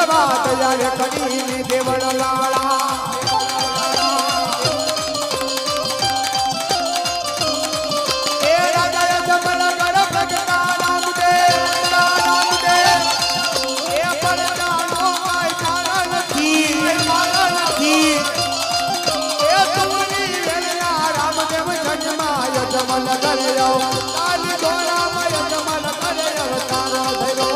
વાત યાર કરીને દેવળ લાળા એ રાજા જમલ કર પ્રગટા રામદેવ એ પરજાનો કઈ કારણ નથી એ તુમની વેલના રામદેવ જન્માય જમલ કર્યો કાલી દોરામય જમલ કર્યો તારો ધરો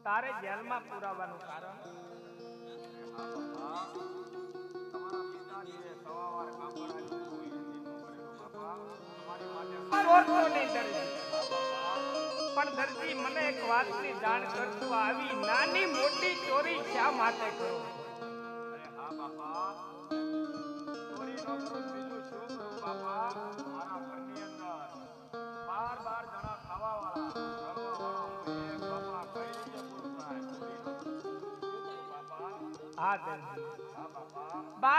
તારે જેલમાં પુરાવાનું કારણ પણ દરજી મને એક વાતની જાણ કરતું આવી નાની મોટી ચોરી શા માટે કરો? હા બાપા, ચોરી નો કરું બીજું શું કરું બાપા? મારા ઘરની અંદર 12 જણા ખાવા વાળા હા દરજી,